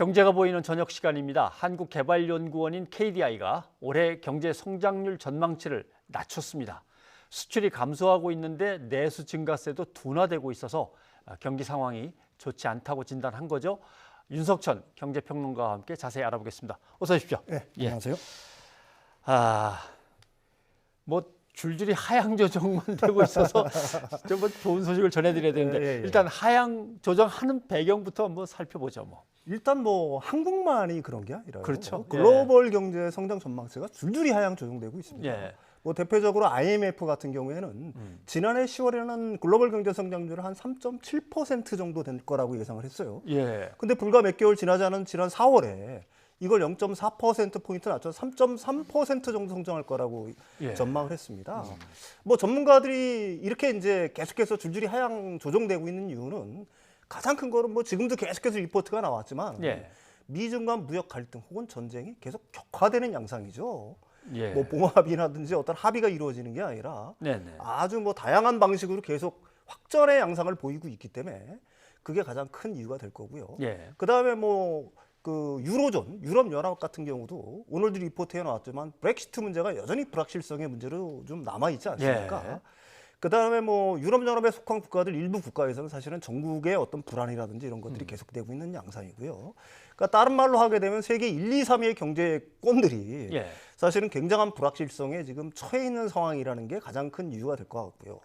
경제가 보이는 저녁 시간입니다. 한국개발연구원인 KDI가 올해 경제 성장률 전망치를 낮췄습니다. 수출이 감소하고 있는데 내수 증가세도 둔화되고 있어서 경기 상황이 좋지 않다고 진단한 거죠. 윤석천 경제평론가와 함께 자세히 알아보겠습니다. 어서 오십시오. 네, 안녕하세요. 뭐 줄줄이 하향 조정만 되고 있어서 좀 좋은 소식을 전해드려야 되는데 일단 하향 조정하는 배경부터 한번 살펴보죠. 일단 한국만이 그런 게 아니라요. 그렇죠. 글로벌 경제 성장 전망치가 줄줄이 하향 조정되고 있습니다. 예. 대표적으로 IMF 같은 경우에는 지난해 10월에는 글로벌 경제 성장률을 한 3.7% 정도 될 거라고 예상을 했어요. 예. 근데 불과 몇 개월 지나지 않은 지난 4월에 이걸 0.4%포인트 낮춰서 3.3% 정도 성장할 거라고 전망을 했습니다. 전문가들이 이렇게 이제 계속해서 줄줄이 하향 조정되고 있는 이유는 가장 큰 거는 지금도 계속해서 리포트가 나왔지만 미중 간 무역 갈등 혹은 전쟁이 계속 격화되는 양상이죠. 봉합이라든지 어떤 합의가 이루어지는 게 아니라 아주 다양한 방식으로 계속 확전의 양상을 보이고 있기 때문에 그게 가장 큰 이유가 될 거고요. 그다음에 유로존, 유럽연합 같은 경우도 오늘도 리포트에 나왔지만 브렉시트 문제가 여전히 불확실성의 문제로 좀 남아있지 않습니까? 그다음에 유럽연합에 속한 국가들 일부 국가에서는 사실은 전국의 어떤 불안이라든지 이런 것들이 계속되고 있는 양상이고요. 그러니까 다른 말로 하게 되면 세계 1, 2, 3위의 경제권들이 사실은 굉장한 불확실성에 지금 처해 있는 상황이라는 게 가장 큰 이유가 될 것 같고요.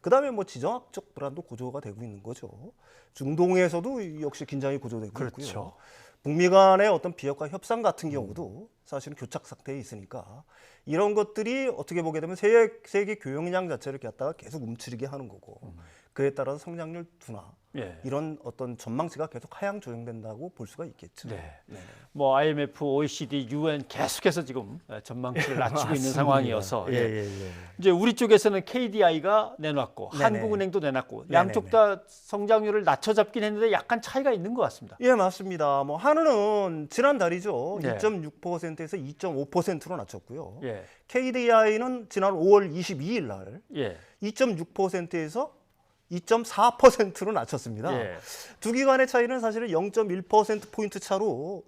그다음에 지정학적 불안도 고조가 되고 있는 거죠. 중동에서도 역시 긴장이 고조되고 있고요. 북미 간의 어떤 비핵화 협상 같은 경우도 사실은 교착 상태에 있으니까 이런 것들이 어떻게 보게 되면 세계 교역량 자체를 갖다가 계속 움츠리게 하는 거고 그에 따라서 성장률 둔화 이런 어떤 전망치가 계속 하향 조정된다고 볼 수가 있겠죠. IMF, OECD, UN 계속해서 지금 전망치를 낮추고 있는 상황이어서 이제 우리 쪽에서는 KDI가 내놨고 한국은행도 내놨고 양쪽 다 성장률을 낮춰잡긴 했는데 약간 차이가 있는 것 같습니다. 예, 맞습니다. 한은은 지난달이죠. 2.6%에서 2.5%로 낮췄고요. KDI는 지난 5월 22일 날 2.6%에서 2.4%로 낮췄습니다. 두 기관의 차이는 사실은 0.1%포인트 차로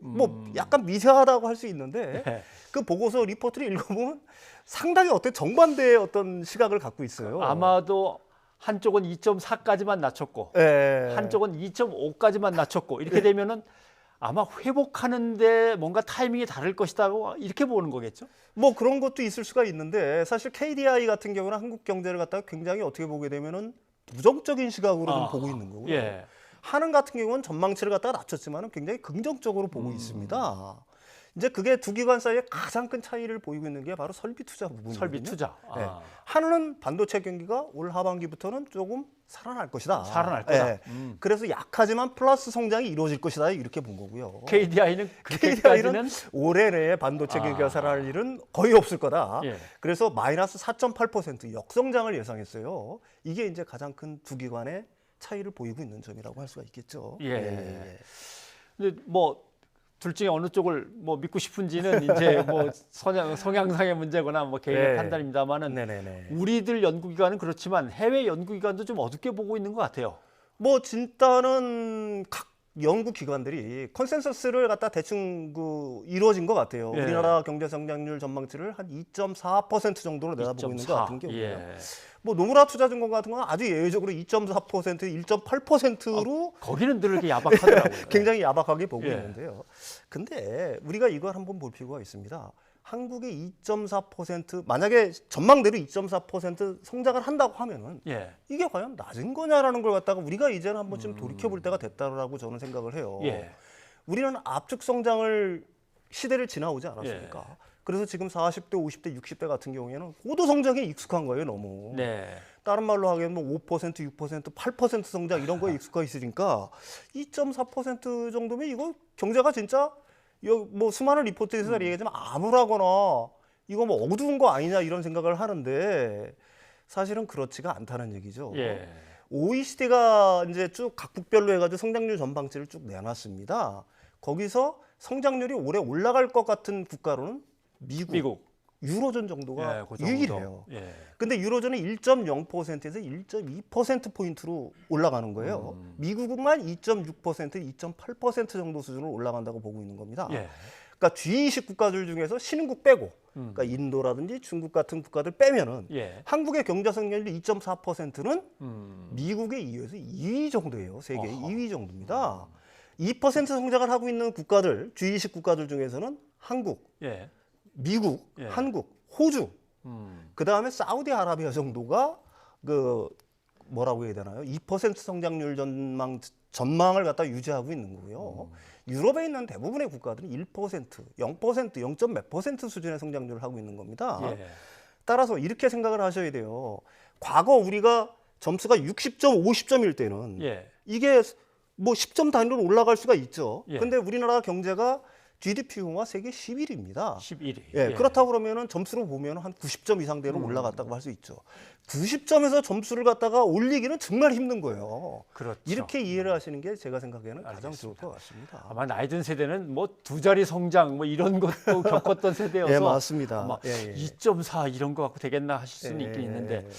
약간 미세하다고 할 수 있는데 그 보고서 리포트를 읽어보면 상당히 정반대의 어떤 시각을 갖고 있어요. 아마도 한쪽은 2.4까지만 낮췄고 한쪽은 2.5까지만 낮췄고 이렇게 되면은 아마 회복하는데 뭔가 타이밍이 다를 것이다고 이렇게 보는 거겠죠? 그런 것도 있을 수가 있는데 사실 KDI 같은 경우는 한국 경제를 갖다가 굉장히 어떻게 보게 되면은 부정적인 시각으로 좀 보고 있는 거고요. 한은 같은 경우는 전망치를 갖다가 낮췄지만 굉장히 긍정적으로 보고 있습니다. 이제 그게 두 기관 사이에 가장 큰 차이를 보이고 있는 게 바로 설비 투자 부분이거든요. 설비 투자. 한은은 반도체 경기가 올 하반기부터는 조금 살아날 것이다. 살아날 거다. 그래서 약하지만 플러스 성장이 이루어질 것이다 이렇게 본 거고요. KDI는 올해 내에 반도체 경기가 살아날 일은 거의 없을 거다. 그래서 마이너스 4.8% 역성장을 예상했어요. 이게 이제 가장 큰 두 기관의 차이를 보이고 있는 점이라고 할 수가 있겠죠. 근데 둘 중에 어느 쪽을 믿고 싶은지는 이제 성향상의 문제거나 개인의 판단입니다만은 우리들 연구기관은 그렇지만 해외 연구기관도 좀 어둡게 보고 있는 것 같아요. 진짜는 각 연구기관들이 컨센서스를 갖다 대충 이루어진 것 같아요. 우리나라 경제 성장률 전망치를 한 2.4% 정도로 내다보고 있는 것 같은 경우에요. 노무라 투자증권 같은 건 아주 예외적으로 2.4%, 1.8%로 거기는 늘 이렇게 야박하더라고요. 굉장히 야박하게 보고 있는데요. 근데 우리가 이걸 한번 볼 필요가 있습니다. 한국의 2.4% 만약에 전망대로 2.4% 성장을 한다고 하면은 이게 과연 낮은 거냐라는 걸 갖다가 우리가 이제는 한번 좀 돌이켜 볼 때가 됐다라고 저는 생각을 해요. 우리는 압축 성장을 시대를 지나오지 않았습니까? 그래서 지금 40대, 50대, 60대 같은 경우에는 고도 성장에 익숙한 거예요, 너무. 다른 말로 하기엔 5%, 6%, 8% 성장 이런 거에 익숙해 있으니까 2.4% 정도면 이거 경제가 진짜 수많은 리포트에서 얘기하지만 암울하거나 이거 어두운 거 아니냐 이런 생각을 하는데 사실은 그렇지가 않다는 얘기죠. OECD가 이제 쭉 각국별로 해가지고 성장률 전망치를 쭉 내놨습니다. 거기서 성장률이 올해 올라갈 것 같은 국가로는 미국, 유로존 정도가 예, 그 정도. 유일해요. 예. 근데 유로존은 1.0%에서 1.2%포인트로 올라가는 거예요. 미국만 2.6%, 2.8% 정도 수준으로 올라간다고 보고 있는 겁니다. 예. 그러니까 G20 국가들 중에서 신흥국 빼고, 그러니까 인도라든지 중국 같은 국가들 빼면은 예. 한국의 경제 성장률 2.4%는 미국에 이어서 2위 정도예요. 세계 2위 정도입니다. 2% 성장을 하고 있는 국가들, G20 국가들 중에서는 한국, 예. 미국, 예. 한국, 호주, 그 다음에 사우디아라비아 정도가 그 뭐라고 해야 되나요? 2% 성장률 전망을 갖다 유지하고 있는 거고요. 유럽에 있는 대부분의 국가들은 1%, 0%, 0. 몇 퍼센트 수준의 성장률을 하고 있는 겁니다. 예. 따라서 이렇게 생각을 하셔야 돼요. 과거 우리가 점수가 60점, 50점일 때는 예. 이게 뭐 10점 단위로 올라갈 수가 있죠. 예. 근데 우리나라 경제가 GDP가 세계 11위입니다. 11위. 예, 그렇다고 그러면은 점수로 보면 한 90점 이상대로 올라갔다고 할 수 있죠. 90점에서 점수를 갖다가 올리기는 정말 힘든 거예요. 그렇죠. 이렇게 이해를 하시는 게 제가 생각에는 가장 알겠습니다. 좋을 것 같습니다. 아마 나이 든 세대는 뭐 두 자리 성장 뭐 이런 것도 겪었던 세대여서 예, 맞습니다. 아마 예, 예. 2.4 이런 거 갖고 되겠나 하실 수는 예, 있긴 예, 있는데 예.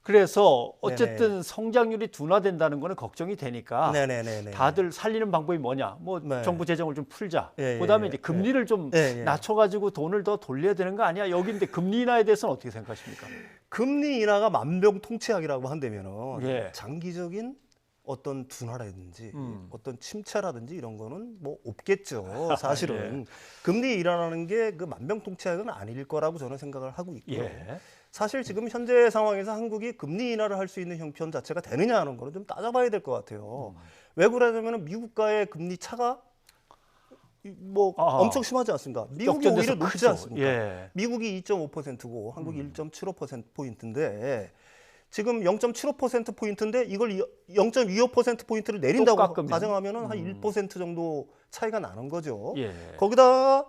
그래서 어쨌든 성장률이 둔화된다는 거는 걱정이 되니까 네네네. 다들 살리는 방법이 뭐냐? 뭐 네. 정부 재정을 좀 풀자. 예, 예, 그다음에 예, 이제 금리를 좀 예, 예. 낮춰가지고 돈을 더 돌려야 되는 거 아니야? 여기인데 금리 인하에 대해서는 어떻게 생각하십니까? 금리 인하가 만병통치약이라고 한다면은 예. 장기적인 어떤 둔화라든지 어떤 침체라든지 이런 거는 뭐 없겠죠. 사실은 금리 인하라는 게 그 만병통치약은 아닐 거라고 저는 생각을 하고 있고요. 예. 사실 지금 현재 상황에서 한국이 금리 인하를 할 수 있는 형편 자체가 되느냐 하는 거는 좀 따져봐야 될 것 같아요. 왜 그러냐면 미국과의 금리 차가 뭐 엄청 심하지 않습니까? 미국이 오히려 높지 크죠. 않습니까? 예. 미국이 2.5%고 한국이 1.75%포인트인데 지금 0.75%포인트인데 이걸 0.25%포인트를 내린다고 깎으면. 가정하면 한 1% 정도 차이가 나는 거죠. 예. 거기다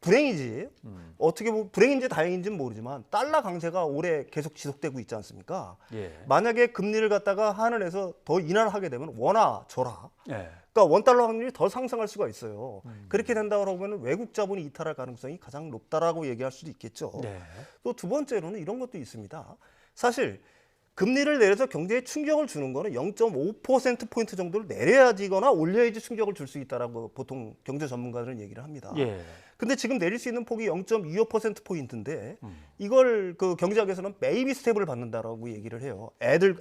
불행이지. 어떻게 보면 불행인지 다행인지는 모르지만 달러 강세가 올해 계속 지속되고 있지 않습니까? 예. 만약에 금리를 갖다가 하늘에서 더 인하를 하게 되면 원화 절하. 예. 그러니까 원달러 확률이 더 상승할 수가 있어요. 그렇게 된다고 하면 외국 자본이 이탈할 가능성이 가장 높다라고 얘기할 수도 있겠죠. 네. 또 두 번째로는 이런 것도 있습니다. 사실 금리를 내려서 경제에 충격을 주는 거는 0.5%포인트 정도를 내려야지거나 올려야지 충격을 줄 수 있다라고 보통 경제 전문가들은 얘기를 합니다. 예. 근데 지금 내릴 수 있는 폭이 0.25%포인트인데 이걸 그 경제학에서는 베이비 스텝을 받는다라고 얘기를 해요.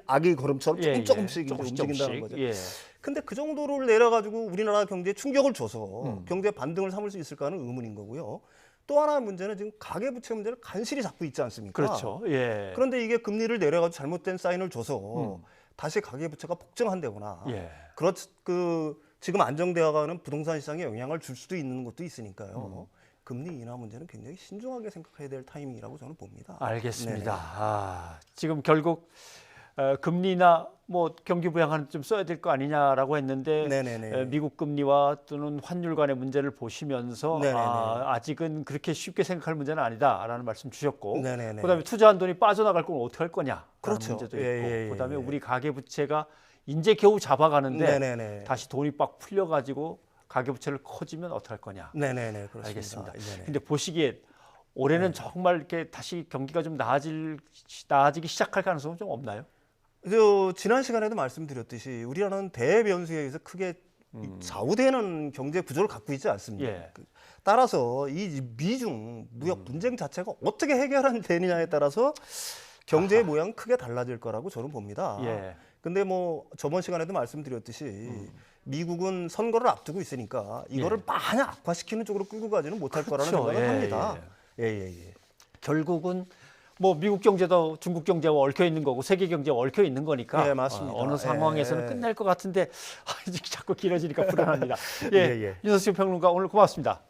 아기 걸음처럼 조금씩 이제 움직인다는 거죠. 예. 근데 그 정도를 내려가지고 우리나라 경제에 충격을 줘서 경제 반등을 삼을 수 있을까 하는 의문인 거고요. 또 하나의 문제는 지금 가계부채 문제를 간신히 잡고 있지 않습니까? 그렇죠. 예. 그런데 이게 금리를 내려가지고 잘못된 사인을 줘서 다시 가계부채가 폭증한다거나 예. 지금 안정되어가는 부동산 시장에 영향을 줄 수도 있는 것도 있으니까요. 금리 인하 문제는 굉장히 신중하게 생각해야 될 타이밍이라고 저는 봅니다. 알겠습니다. 지금 결국 금리나 뭐 경기 부양하는 좀 써야 될 거 아니냐라고 했는데 네네네. 미국 금리와 또는 환율 간의 문제를 보시면서 네네네. 아직은 그렇게 쉽게 생각할 문제는 아니다라는 말씀 주셨고 네네네. 그다음에 투자한 돈이 빠져나갈 건 어떻게 할 거냐 그렇죠. 문제도 있고 예. 그다음에 우리 가계부채가 이제 겨우 잡아가는데 네네네. 다시 돈이 빡 풀려가지고 가계부채를 커지면 어떻게 할 거냐. 네네네. 그렇습니다. 알겠습니다. 네네. 근데 보시기에 올해는 정말 이렇게 다시 경기가 좀 나아지기 시작할 가능성은 좀 없나요? 지난 시간에도 말씀드렸듯이 우리나라는 대변수에 의해서 크게 좌우되는 경제 구조를 갖고 있지 않습니다. 예. 따라서 이 미중 무역 분쟁 자체가 어떻게 해결되느냐에 따라서 경제의 모양은 크게 달라질 거라고 저는 봅니다. 예. 근데 뭐 저번 시간에도 말씀드렸듯이 미국은 선거를 앞두고 있으니까 이거를 마냥 악화시키는 쪽으로 끌고 가지는 못할 거라는 그렇죠. 생각을 예, 합니다. 예. 결국은 뭐 미국 경제도 중국 경제와 얽혀 있는 거고 세계 경제와 얽혀 있는 거니까 예, 맞습니다. 어느 상황에서는 예. 끝날 것 같은데 이제 자꾸 길어지니까 불안합니다. 예. 윤석수 평론가 오늘 고맙습니다.